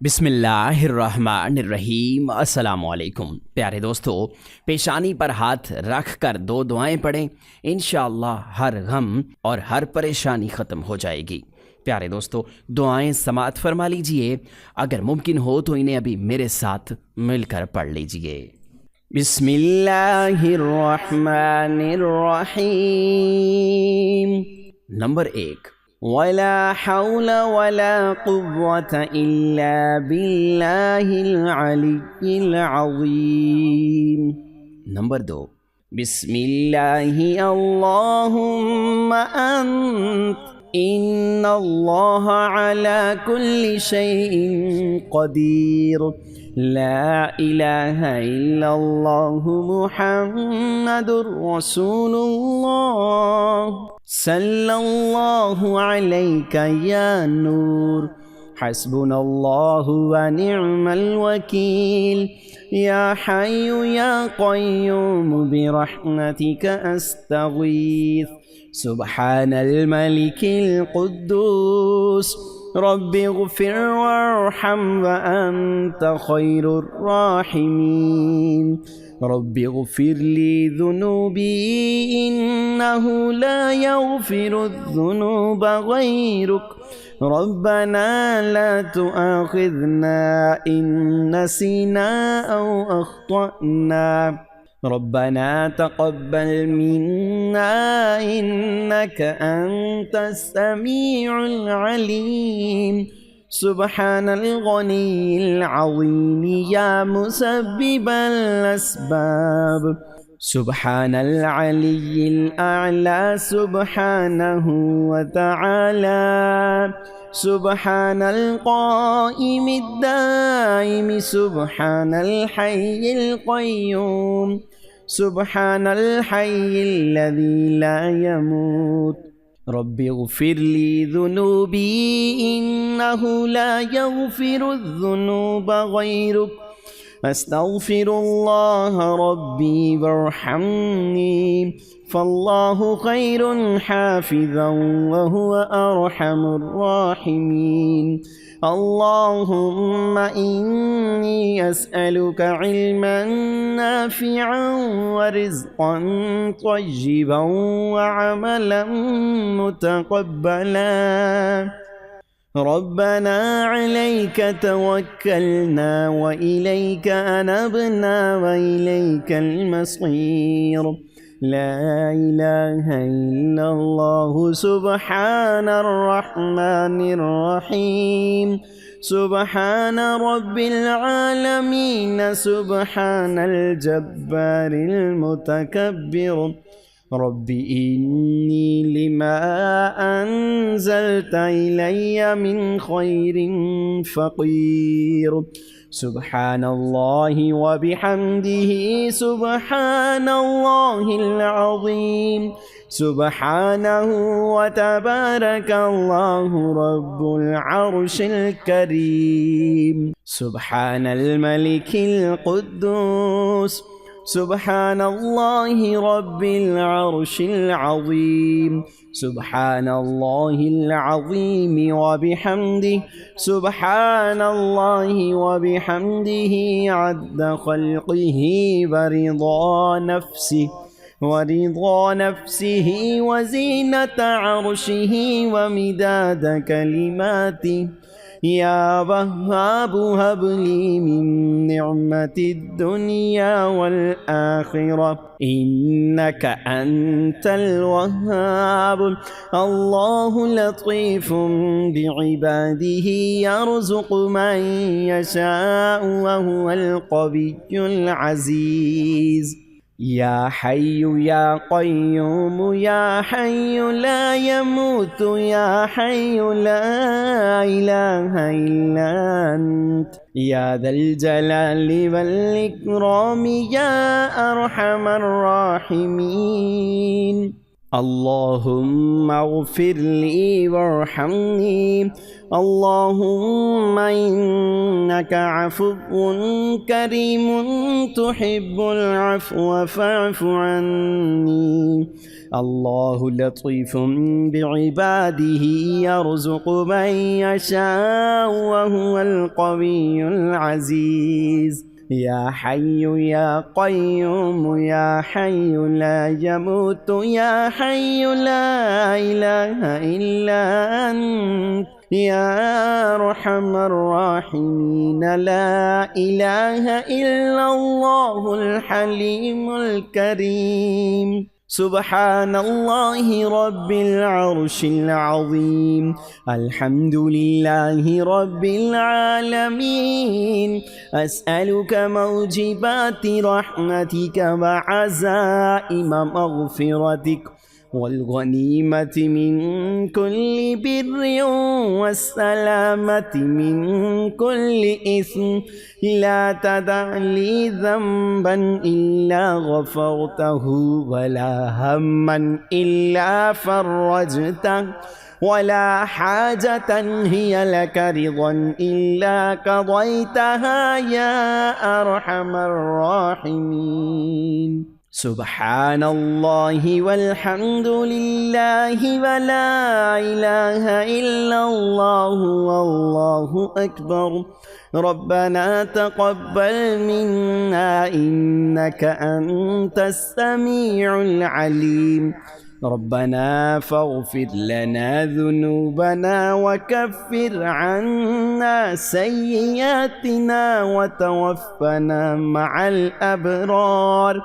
बिस्मिल्लाहिर्रहमानिर्रहीम। अस्सलामुअलैकुम प्यारे दोस्तों, पेशानी पर हाथ रख कर दो दुआएं पढ़ें, इंशाअल्लाह हर गम और हर परेशानी ख़त्म हो जाएगी। प्यारे दोस्तों, दुआएं समाअत फरमा लीजिए। अगर मुमकिन हो तो इन्हें अभी मेरे साथ मिलकर पढ़ लीजिए। बिस्मिल्लाहिर्रहमानिर्रहीम। नंबर 1, वला हौल वला कुव्वत इल्ला बिल्लाहिल अलिय्यिल अज़ीम। नंबर 2, बिस्मिल्लाहि अल्लाहुम्मा अंत इन्नल्लाह अला कुल्ली शैइन क़दीर ला इलाहा इल्लल्लाहु मुहम्मदुर रसूलुल्लाह सल्लल्लाहु अलैका या नूर हस्बुनल्लाहु व निअमल वकील या हय्यु या क़य्यूम बिरहमतिका अस्तगीथ सुब्हानल मलिकिल कुद्दूस रब्बिग़फिर वरहम व अन्त खैरुर राहिमीन रब्बिग़फिर ली ज़ुनूबी इन्नहु ला यग़फिरुज़्ज़ुनूबा गैरुक रब्बना ला तुआख़िज़ना इन नसीना औ अख़्तअना रब्बना तक़ब्बल मिन्ना इन्नका अंतस समीउल अलीम सुब्हानल गनीय्यिल अज़ीम या मुसब्बिबल अस्बाब सुब्हानल अलिय्यिल अअला सुब्हानहु व तआला सुब्हानल क़ाइमिद दाइम सुब्हानल हय्यिल क़य्यूम सुब्हानल हय्यिल्लज़ी ला यमूत रब्बिग़फिर ली ज़ुनूबी इन्नहु ला यग़फिरुज़्ज़ुनूबा गैरुक अस्तग़फिरुल्लाह रब्बी वरहमनी फ़ल्लाहु खैरुन हाफ़िज़न व हुवा अरहमुर राहिमीन अल्लाहुम्मा इन्नी अस्अलुका इल्मन नाफ़िअन व रिज़्क़न तय्यिबन व अमलन मुतक़ब्बला रब्बना अलैका तवक्कलना व इलैका अनबना व इलैकल मसीर ला इलाहा इल्लल्लाहु सुब्हानर रहमानिर रहीम सुब्हान रब्बिल आलमीन सुब्हानल जब्बारिल मुतकब्बिर रब्बि इन्नी लिमा अंज़लता इलैया मिन खैरिन फ़क़ीर सुब्हानल्लाहि व बिहम्दिही सुब्हानल्लाहिल अज़ीम सुब्हानहु व तबारकल्लाहु रब्बुल अर्शिल करीम सुब्हानल मलिकिल कुद्दूस सुब्हानल्लाहि रब्बिल अर्शिल अज़ीम सुब्हानल्लाहिल अज़ीम व बिहम्दिही सुब्हानल्लाहि व बिहम्दिही अद्द खल्क़िही व रिज़ा नफ्सिही व ज़ीनत अर्शिही व मिदाद कलिमातिही या वह्हाब हब ली मिन निअमतिद दुनिया वल आखिरह इन्नका अंतल वह्हाब अल्लाहु लतीफ़ुम बिइबादिही यर्ज़ुक़ु मन यशाअु व हुवल क़विय्युल अज़ीज़ या हय्यु या क़य्यूम या हय्यु ला यमूतु या हय्यु ला इलाहा इल्ला अंत या ज़ल जलालि वल इक्राम या अरहमर राहिमीन अल्लाहुम्मा अग़फ़िर ली वरहमनी अल्लाहुम्मा إنك عفو كريم تحب العفو فاعف عني. الله لطيف بعباده يرزق من يشاء وهو القوي العزيز. يا حي يا قيوم يا حي لا يموت يا حي لا إله إلا أنت يا أرحم الراحمين. لا إله إلا الله الحليم الكريم. سبحان الله رب العرش العظيم. الحمد لله رب العالمين. أسألك موجبات رحمتك وعزائم مغفرتك والغنيمة من كل بر والسلامة من كل إثم. لا تدع لي ذنبا إلا غفرته ولا هما إلا فرجته ولا حاجة هي لك رضا إلا قضيتها يا أرحم الراحمين. سبحان الله والحمد لله ولا إله إلا الله والله أكبر. ربنا تقبل منا إنك أنت السميع العليم. ربنا فاغفر لنا ذنوبنا وكفر عنا سيئاتنا وتوفنا مع الأبرار.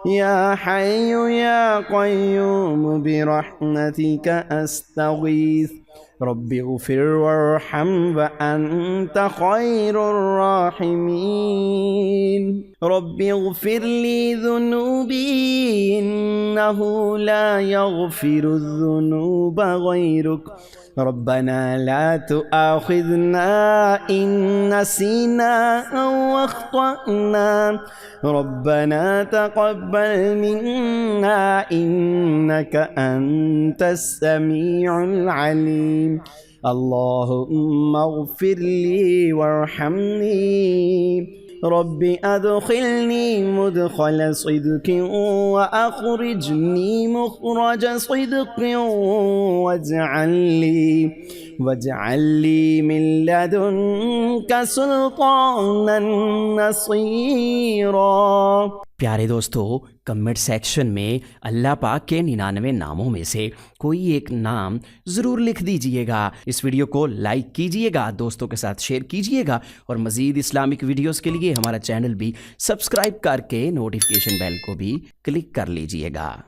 يا حي يا قيوم برحمتك أستغيث. رب اغفر وارحم وأنت خير الراحمين. رب اغفر لي ذنوبي إنه لا يغفر الذنوب غيرك. ربنا لا تؤاخذنا إن نسينا أو أخطأنا. ربنا تقبل منا إنك أنت السميع العليم. اللهم اغفر لي وارحمني. رب أدخلني مدخل صدق وأخرجني مخرج صدق واجعل لي من لدنك سلطانا نصيرا. प्यारे दोस्तों, कमेंट सेक्शन में अल्लाह पाक के 99 नामों में से कोई एक नाम ज़रूर लिख दीजिएगा। इस वीडियो को लाइक कीजिएगा, दोस्तों के साथ शेयर कीजिएगा और मज़ीद इस्लामिक वीडियोस के लिए हमारा चैनल भी सब्सक्राइब करके नोटिफिकेशन बेल को भी क्लिक कर लीजिएगा।